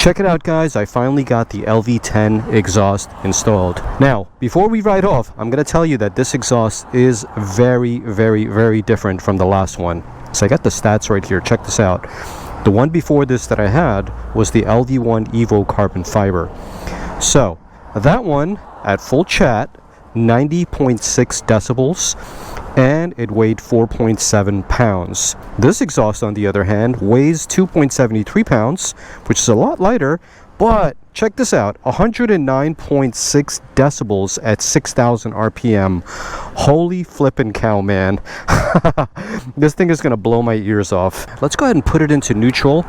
Check it out, guys. I finally got the LV-10 exhaust installed. Now, before we ride off, I'm going to tell you that this exhaust is very, very, very different from the last one. So I got the stats right here. Check this out. The one before this that I had was the LV One EVO carbon fiber. So that one at full chat, 90.6 decibels, and it weighed 4.7 pounds. This exhaust, on the other hand, weighs 2.73 pounds, which is a lot lighter, but check this out, 109.6 decibels at 6,000 RPM. Holy flippin' cow, man. This thing is gonna blow my ears off. Let's go ahead and put it into neutral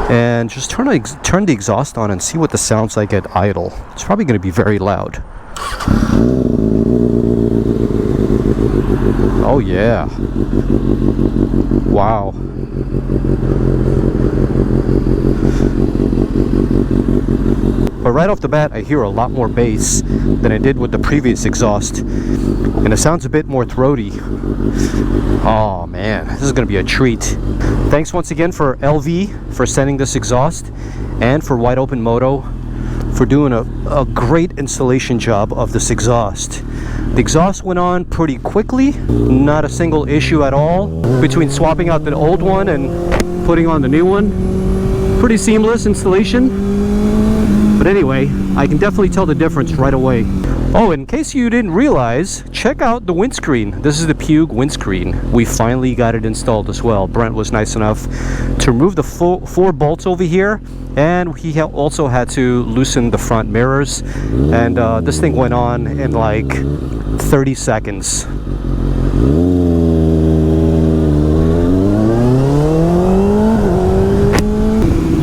and just turn the exhaust on and see what the sound's like at idle. It's probably gonna be very loud. Oh yeah. Wow. But right off the bat, I hear a lot more bass than I did with the previous exhaust, and it sounds a bit more throaty. Oh man, this is gonna be a treat. Thanks once again for LV for sending this exhaust, and for Wide Open Moto for doing a great installation job of this exhaust. The exhaust went on pretty quickly, not a single issue at all between swapping out the old one and putting on the new one. Pretty seamless installation. But anyway, I can definitely tell the difference right away. Oh, in case you didn't realize, check out the windscreen. This is the Pugue windscreen. We finally got it installed as well. Brent was nice enough to remove the four bolts over here, and he also had to loosen the front mirrors, and this thing went on in like 30 seconds.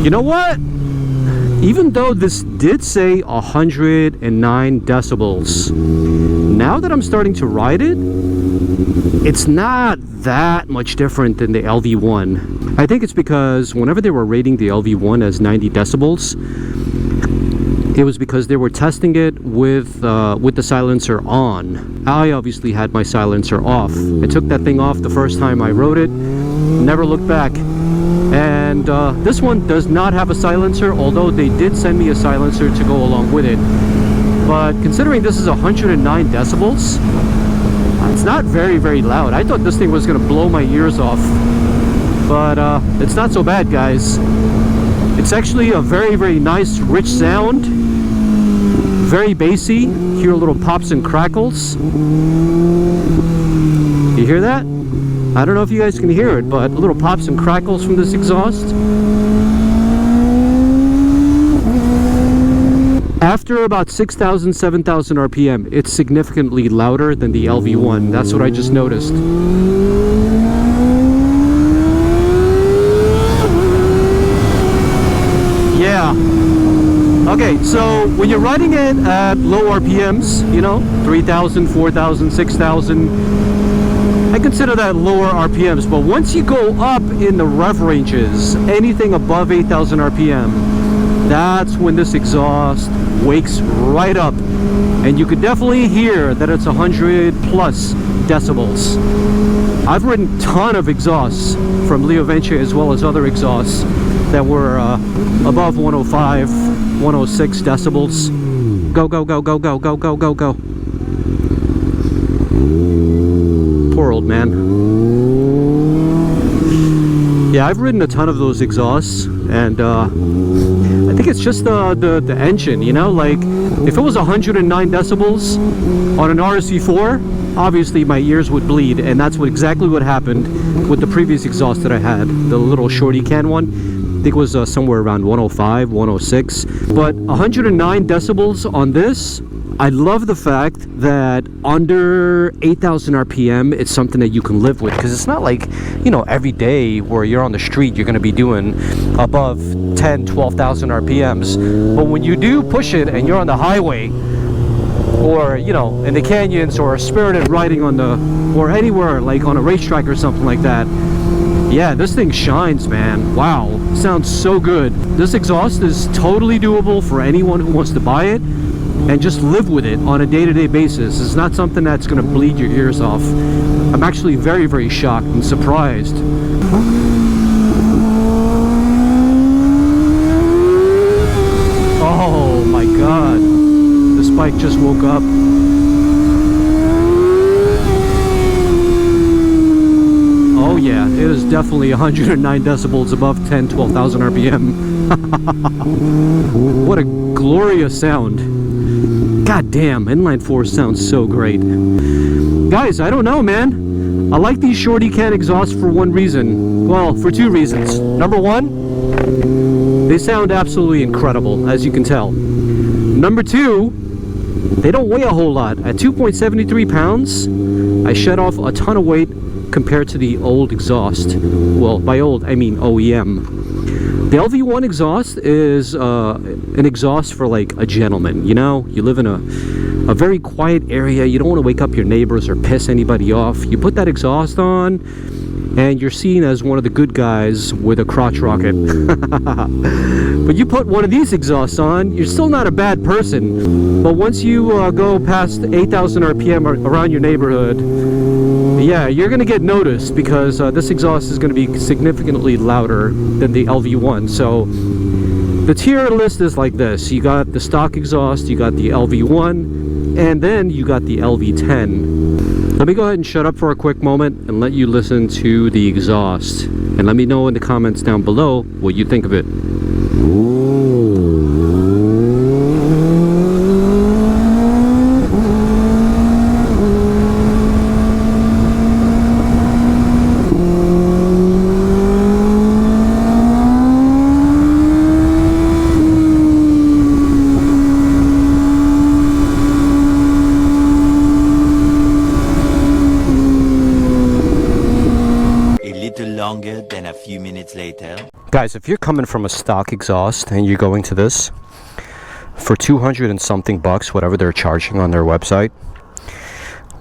You know what? Even though this did say 109 decibels, now that I'm starting to ride it, it's not that much different than the LV1. I think it's because whenever they were rating the LV1 as 90 decibels, it was because they were testing it with the silencer on. I obviously had my silencer off. I took that thing off the first time I rode it, never looked back. And this one does not have a silencer, although they did send me a silencer to go along with it. But considering this is 109 decibels, it's not very, very loud. I thought this thing was going to blow my ears off. But it's not so bad, guys. It's actually a very, very nice, rich sound. Very bassy. Hear little pops and crackles. You hear that? I don't know if you guys can hear it, but little pops and crackles from this exhaust. After about 6,000, 7,000 RPM, it's significantly louder than the LV1. That's what I just noticed. Yeah. Okay, so when you're riding it at low RPMs, you know, 3,000, 4,000, 6,000, I consider that lower RPMs, but once you go up in the rev ranges, anything above 8,000 RPM, that's when this exhaust wakes right up, and you could definitely hear that it's 100 plus decibels. I've ridden a ton of exhausts from LeoVince as well as other exhausts that were above 105, 106 decibels. Go, go, go, go, go, go, go, go, go. Poor old man. Yeah, I've ridden a ton of those exhausts, and I think it's just the engine, you know, like if it was 109 decibels on an RSV4, obviously my ears would bleed, and that's exactly what happened with the previous exhaust that I had, the little shorty can one. I think it was somewhere around 105, 106, but 109 decibels on this. I love the fact that under 8,000 RPM, it's something that you can live with, because it's not like, you know, every day where you're on the street, you're going to be doing above 10, 12,000 RPMs. But when you do push it and you're on the highway, or, you know, in the canyons, or spirited riding on or anywhere, like on a racetrack or something like that, yeah, this thing shines, man. Wow, sounds so good. This exhaust is totally doable for anyone who wants to buy it and just live with it on a day-to-day basis. It's not something that's going to bleed your ears off. I'm actually very, very shocked and surprised. bike just woke up. Oh yeah, it is definitely 109 decibels above 12,000 RPM. What a glorious sound. God damn, inline 4 sounds so great. Guys, I don't know, man. I like these shorty can exhausts for one reason. Well, for two reasons. Number one, they sound absolutely incredible, as you can tell. Number two, they don't weigh a whole lot. At 2.73 pounds, I shed off a ton of weight compared to the old exhaust. Well, by old, I mean OEM. The LV One exhaust is an exhaust for like a gentleman, you know? You live in a very quiet area, you don't want to wake up your neighbors or piss anybody off. You put that exhaust on, and you're seen as one of the good guys with a crotch rocket. But you put one of these exhausts on, you're still not a bad person. But once you go past 8,000 RPM around your neighborhood, yeah, you're going to get noticed, because this exhaust is going to be significantly louder than the LV One. So the tier list is like this. You got the stock exhaust, you got the LV One, and then you got the LV-10. Let me go ahead and shut up for a quick moment and let you listen to the exhaust. And let me know in the comments down below what you think of it. Longer than a few minutes later. Guys, if you're coming from a stock exhaust and you're going to this for 200 and something bucks, whatever they're charging on their website,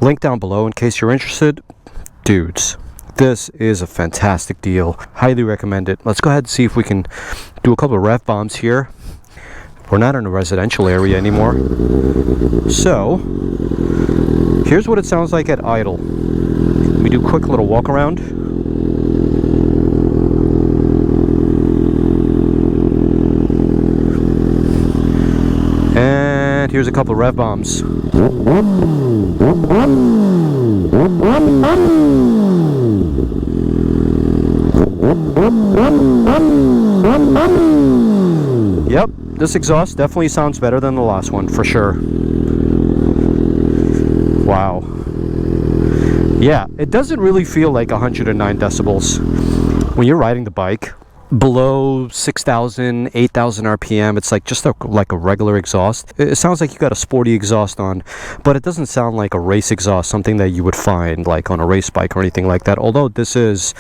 link down below in case you're interested. Dudes, this is a fantastic deal. Highly recommend it. Let's go ahead and see if we can do a couple of rev bombs here. We're not in a residential area anymore. So here's what it sounds like at idle. We do a quick little walk around. And here's a couple of rev bombs. Yep, this exhaust definitely sounds better than the last one, for sure. Wow. Yeah, it doesn't really feel like 109 decibels. When you're riding the bike, below 6,000, 8,000 RPM, it's like just like a regular exhaust. It sounds like you got a sporty exhaust on, but it doesn't sound like a race exhaust, something that you would find like on a race bike or anything like that. Although this is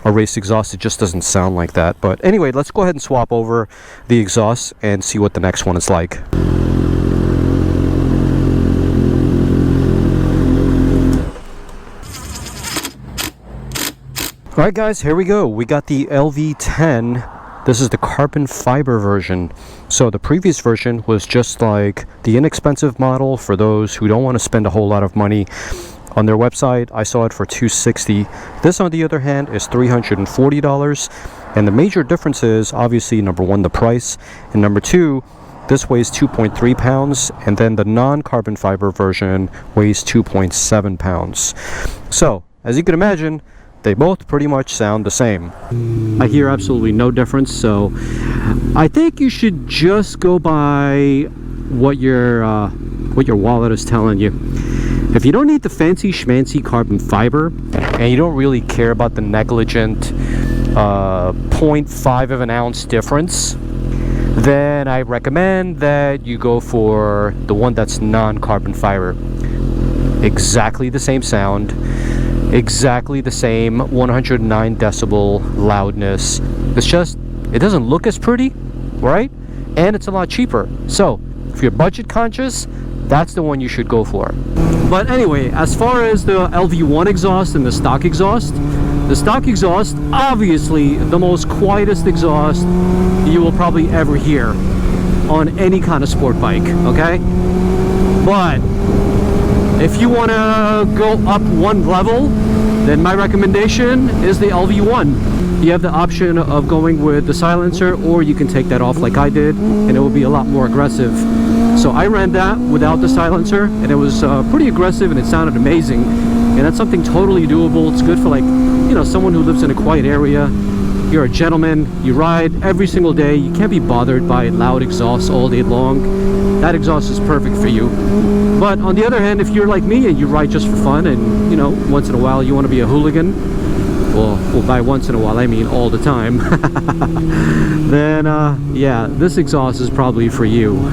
a race exhaust, it just doesn't sound like that. But anyway, let's go ahead and swap over the exhaust and see what the next one is like. Alright guys, here we go. We got the LV-10. This is the carbon fiber version. So the previous version was just like the inexpensive model for those who don't want to spend a whole lot of money. On their website, I saw it for $260. This, on the other hand, is $340. And the major difference is, obviously, number one, the price. And number two, this weighs 2.3 pounds. And then the non-carbon fiber version weighs 2.7 pounds. So, as you can imagine, they both pretty much sound the same. I hear absolutely no difference, so I think you should just go by what your wallet is telling you. If you don't need the fancy schmancy carbon fiber, and you don't really care about the negligent 0.5 of an ounce difference, then I recommend that you go for the one that's non-carbon fiber. Exactly the same sound, exactly the same 109 decibel loudness. It's just, it doesn't look as pretty, right? And it's a lot cheaper. So if you're budget conscious, that's the one you should go for. But anyway, as far as the LV One exhaust and the stock exhaust, obviously the most quietest exhaust you will probably ever hear on any kind of sport bike, okay? But if you want to go up one level, then my recommendation is the LV One. You have the option of going with the silencer, or you can take that off like I did, and it will be a lot more aggressive. So I ran that without the silencer, and it was pretty aggressive, and it sounded amazing. And that's something totally doable. It's good for, like, you know, someone who lives in a quiet area. You're a gentleman, you ride every single day, you can't be bothered by loud exhausts all day long. That exhaust is perfect for you. But on the other hand, if you're like me and you ride just for fun, and, you know, once in a while you want to be a hooligan, well, by once in a while I mean all the time, then yeah, this exhaust is probably for you.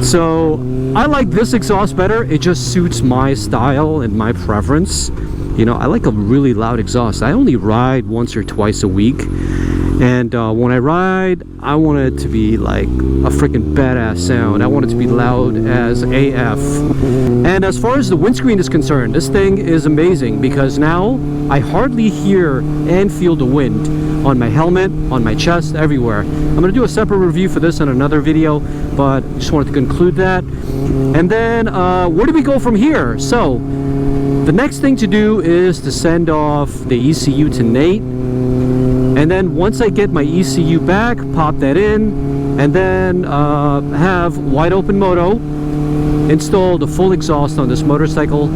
So I like this exhaust better. It just suits my style and my preference. You know, I like a really loud exhaust. I only ride once or twice a week, and when I ride, I want it to be like a freaking badass sound. I want it to be loud as AF. And as far as the windscreen is concerned, this thing is amazing, because now I hardly hear and feel the wind on my helmet, on my chest, everywhere. I'm going to do a separate review for this in another video, but just wanted to conclude that. And then where do we go from here? So the next thing to do is to send off the ECU to Nate, and then once I get my ECU back, pop that in, and then have wide open moto, install the full exhaust on this motorcycle,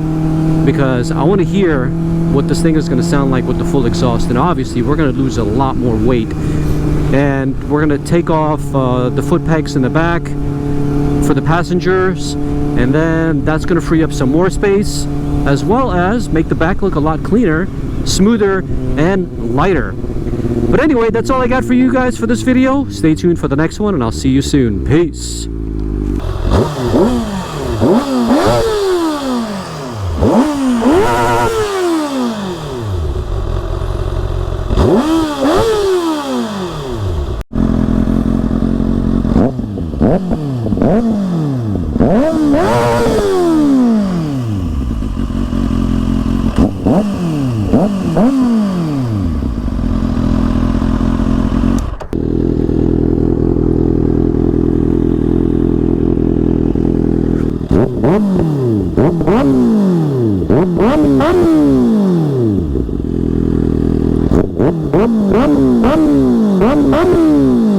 because I want to hear what this thing is going to sound like with the full exhaust. And obviously we're going to lose a lot more weight, and we're going to take off the foot pegs in the back for the passengers, and then that's going to free up some more space, as well as make the back look a lot cleaner, smoother, and lighter. But anyway, that's all I got for you guys for this video. Stay tuned for the next one, and I'll see you soon. Peace. Rum, rum, rum, rum, rum, rum.